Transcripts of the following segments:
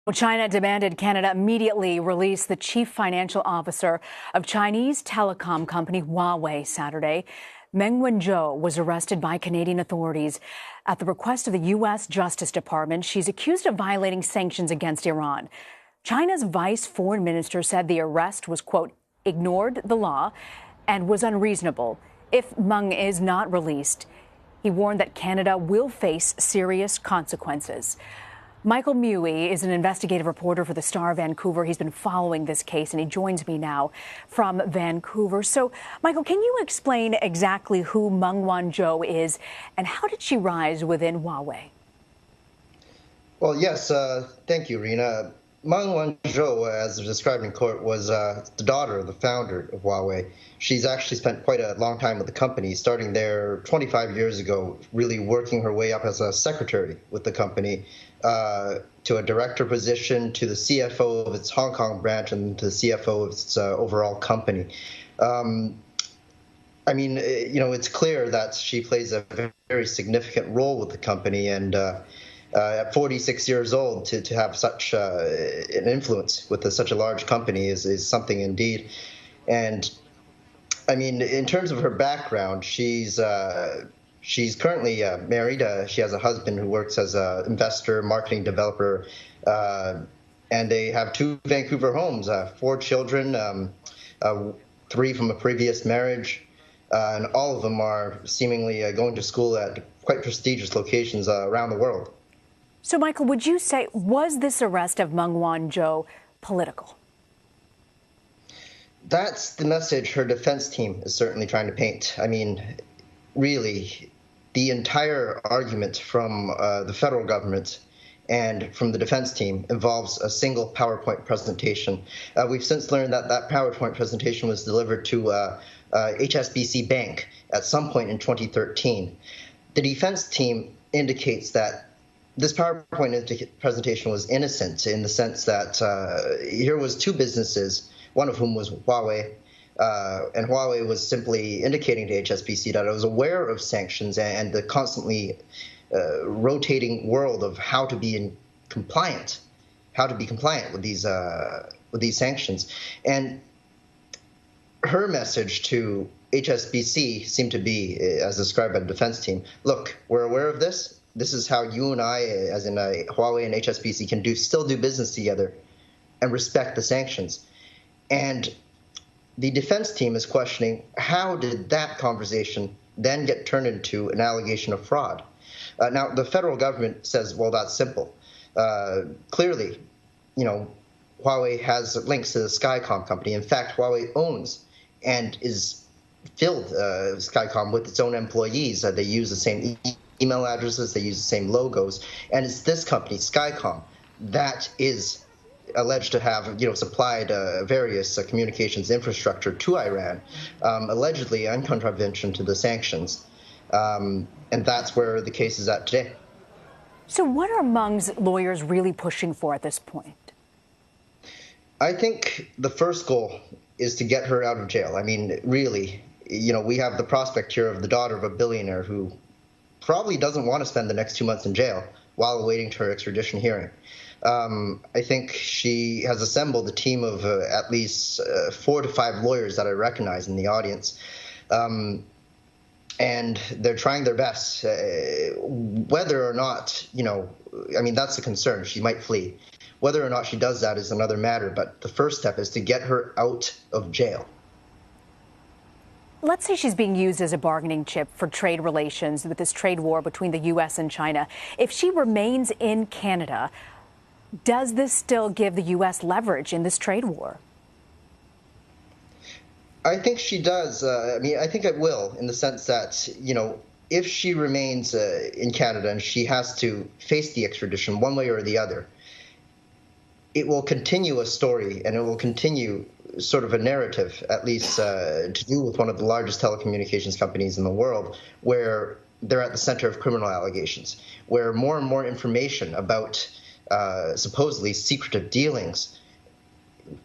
Well, China demanded Canada immediately release the chief financial officer of Chinese telecom company Huawei Saturday. Meng Wanzhou was arrested by Canadian authorities at the request of the U.S. Justice Department. She's accused of violating sanctions against Iran. China's vice foreign minister said the arrest was, quote, ignored the law and was unreasonable. If Meng is not released, he warned that Canada will face serious consequences. Michael Mui is an investigative reporter for the Star Vancouver. He's been following this case, and he joins me now from Vancouver. So, Michael, can you explain exactly who Meng Wanzhou is, and how did she rise within Huawei? Well, yes, thank you, Rena. Meng Wanzhou, as described in court, was the daughter of the founder of Huawei. She's actually spent quite a long time with the company, starting there 25 years ago, really working her way up as a secretary with the company, to a director position, to the CFO of its Hong Kong branch, and to the CFO of its overall company. I mean, it's clear that she plays a very significant role with the company, and at 46 years old, to have such an influence with such a large company is something indeed. And I mean, in terms of her background, she's currently married. She has a husband who works as an investor, marketing developer, and they have 2 Vancouver homes, 4 children, 3 from a previous marriage, and all of them are seemingly going to school at quite prestigious locations around the world. So, Michael, would you say, was this arrest of Meng Wanzhou political? That's the message her defense team is certainly trying to paint. I mean, really, the entire argument from the federal government and from the defense team involves a single PowerPoint presentation. We've since learned that that PowerPoint presentation was delivered to HSBC Bank at some point in 2013. The defense team indicates that this PowerPoint presentation was innocent in the sense that here was 2 businesses, one of whom was Huawei, and Huawei was simply indicating to HSBC that it was aware of sanctions and the constantly rotating world of how to be compliant with these sanctions. And her message to HSBC seemed to be, as described by the defense team, look, we're aware of this. This is how you and I, as in Huawei and HSBC, can still do business together and respect the sanctions. And the defense team is questioning, how did that conversation then get turned into an allegation of fraud? Now, the federal government says, well, that's simple. Clearly, Huawei has links to the Skycom company. In fact, Huawei owns and is filled Skycom with its own employees. They use the same email addresses, they use the same logos, and it's this company, Skycom, that is alleged to have, supplied various communications infrastructure to Iran, allegedly in contravention to the sanctions, and that's where the case is at today. So, what are Meng's lawyers really pushing for at this point? I think the first goal is to get her out of jail. I mean, really, we have the prospect here of the daughter of a billionaire who probably doesn't want to spend the next 2 months in jail while awaiting her extradition hearing. I think she has assembled a team of at least 4 to 5 lawyers that I recognize in the audience. And they're trying their best. Whether or not, that's the concern. She might flee. Whether or not she does that is another matter. But the first step is to get her out of jail. Let's say she's being used as a bargaining chip for trade relations with this trade war between the U.S. and China. If she remains in Canada, does this still give the U.S. leverage in this trade war? I think she does. I think it will, in the sense that, if she remains in Canada and she has to face the extradition one way or the other, it will continue a story and it will continue sort of a narrative, at least to do with one of the largest telecommunications companies in the world, where they're at the center of criminal allegations, where more and more information about supposedly secretive dealings,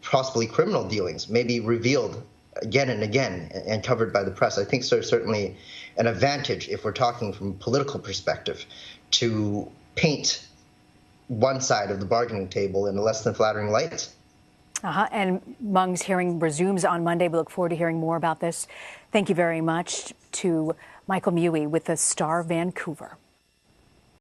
possibly criminal dealings, may be revealed again and again and covered by the press. I think there's certainly an advantage, if we're talking from a political perspective, to paint one side of the bargaining table in a less than flattering light. And Meng's hearing resumes on Monday. We look forward to hearing more about this. Thank you very much to Michael Mewey with the Star Vancouver.